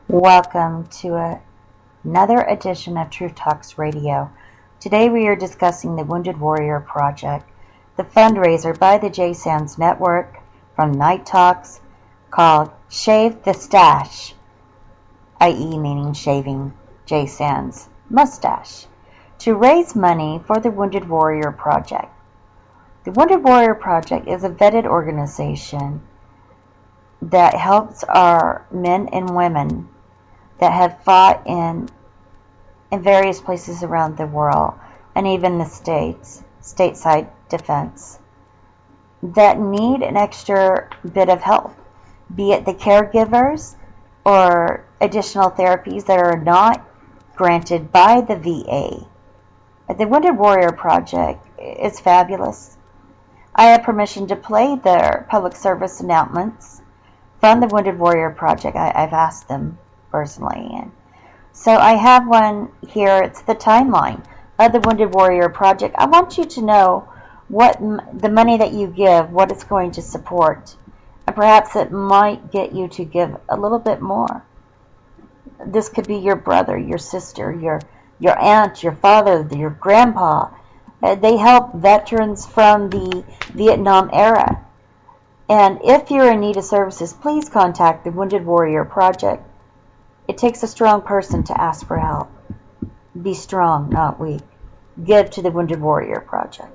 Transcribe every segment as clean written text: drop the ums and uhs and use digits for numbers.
Welcome to another edition of Truth Talks Radio. Today we are discussing the Wounded Warrior Project, the fundraiser by the J Sands Network from Night Talks called Shave the Stash, i.e. meaning shaving J Sands' mustache, to raise money for the Wounded Warrior Project. The Wounded Warrior Project is a vetted organization that helps our men and women that have fought in various places around the world and even the states, stateside defense, that need an extra bit of help, be it the caregivers or additional therapies that are not granted by the VA. The Wounded Warrior Project is fabulous. I have permission to play their public service announcements from the Wounded Warrior Project. I've asked them personally. And so I have one here. It's the timeline of the Wounded Warrior Project. I want you to know what the money that you give, what it's going to support. And perhaps it might get you to give a little bit more. This could be your brother, your sister, your aunt, your father, your grandpa. They help veterans from the Vietnam era. And if you're in need of services, please contact the Wounded Warrior Project. It takes a strong person to ask for help. Be strong, not weak. Give to the Wounded Warrior Project.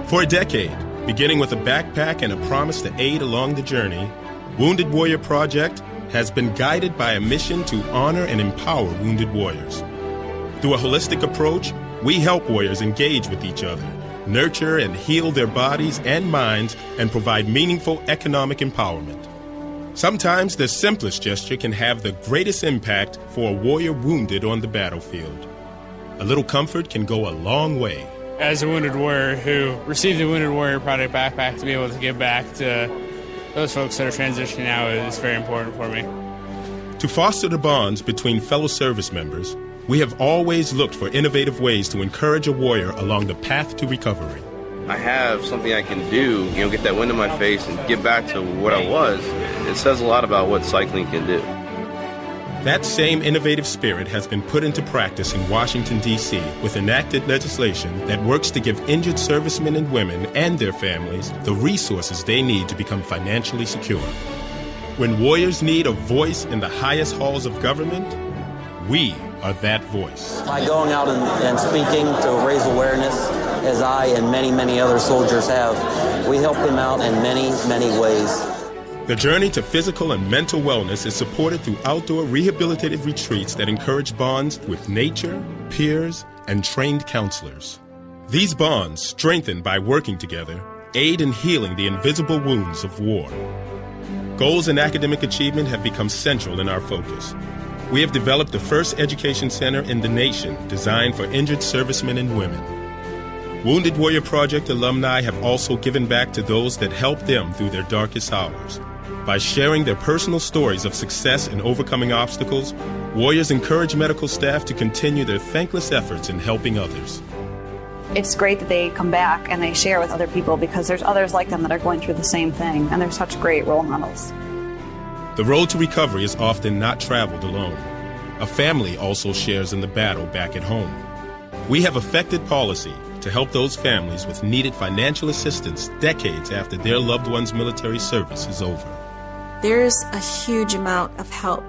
For a decade, beginning with a backpack and a promise to aid along the journey, Wounded Warrior Project has been guided by a mission to honor and empower wounded warriors. Through a holistic approach, we help warriors engage with each other, nurture and heal their bodies and minds, and provide meaningful economic empowerment. Sometimes the simplest gesture can have the greatest impact for a warrior wounded on the battlefield. A little comfort can go a long way. As a wounded warrior who received the Wounded Warrior Project backpack, to be able to give back to those folks that are transitioning now is very important for me. To foster the bonds between fellow service members, we have always looked for innovative ways to encourage a warrior along the path to recovery. I have something I can do, get that wind in my face and get back to what I was. It says a lot about what cycling can do. That same innovative spirit has been put into practice in Washington, D.C. with enacted legislation that works to give injured servicemen and women and their families the resources they need to become financially secure. When warriors need a voice in the highest halls of government, we are that voice. By going out and speaking to raise awareness, as I and many, many other soldiers have, we help them out in many, many ways. The journey to physical and mental wellness is supported through outdoor rehabilitative retreats that encourage bonds with nature, peers, and trained counselors. These bonds, strengthened by working together, aid in healing the invisible wounds of war. Goals and academic achievement have become central in our focus. We have developed the first education center in the nation designed for injured servicemen and women. Wounded Warrior Project alumni have also given back to those that helped them through their darkest hours. By sharing their personal stories of success in overcoming obstacles, warriors encourage medical staff to continue their thankless efforts in helping others. It's great that they come back and they share with other people because there's others like them that are going through the same thing, and they're such great role models. The road to recovery is often not traveled alone. A family also shares in the battle back at home. We have effected policy to help those families with needed financial assistance decades after their loved one's military service is over. There's a huge amount of help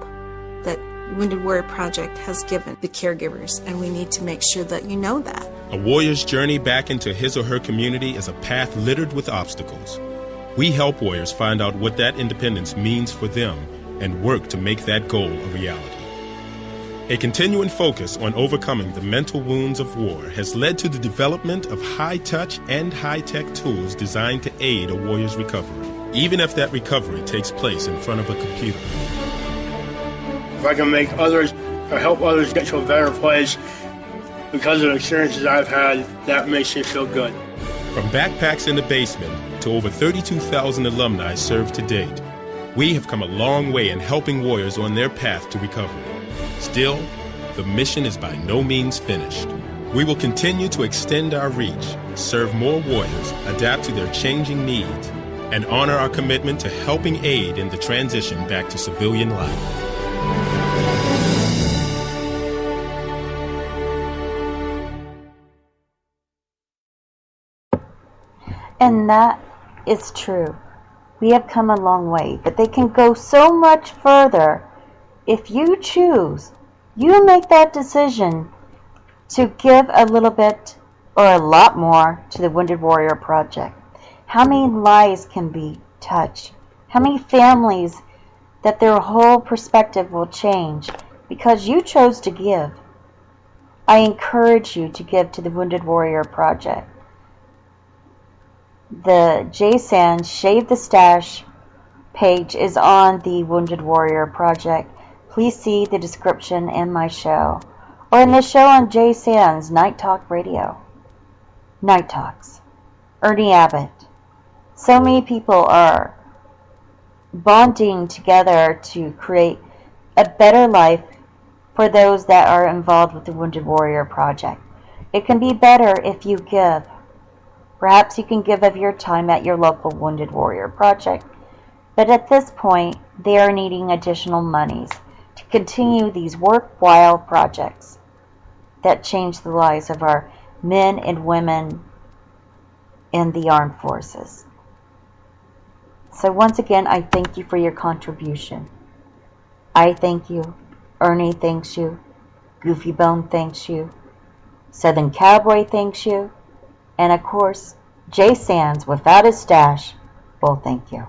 that Wounded Warrior Project has given the caregivers, and we need to make sure that you know that. A warrior's journey back into his or her community is a path littered with obstacles. We help warriors find out what that independence means for them and work to make that goal a reality. A continuing focus on overcoming the mental wounds of war has led to the development of high-touch and high-tech tools designed to aid a warrior's recovery, even if that recovery takes place in front of a computer. If I can make others or help others get to a better place because of the experiences I've had, that makes me feel good. From backpacks in the basement to over 32,000 alumni served to date, we have come a long way in helping warriors on their path to recovery. Still, the mission is by no means finished. We will continue to extend our reach, serve more warriors, adapt to their changing needs, and honor our commitment to helping aid in the transition back to civilian life. And that is true. We have come a long way, but they can go so much further if you choose. You make that decision to give a little bit or a lot more to the Wounded Warrior Project. How many lives can be touched? How many families that their whole perspective will change because you chose to give? I encourage you to give to the Wounded Warrior Project. The J. Sands Shave the Stash page is on the Wounded Warrior Project. Please see the description in my show, or in the show on J. Sands Night Talk Radio. Night Talks. Ernie Abbott. So many people are bonding together to create a better life for those that are involved with the Wounded Warrior Project. It can be better if you give. Perhaps you can give of your time at your local Wounded Warrior Project, but at this point, they are needing additional monies to continue these worthwhile projects that change the lives of our men and women in the armed forces. So once again, I thank you for your contribution. I thank you. Ernie thanks you. Goofy Bone thanks you. Southern Cowboy thanks you. And of course, J. Sands, without his stash, will thank you.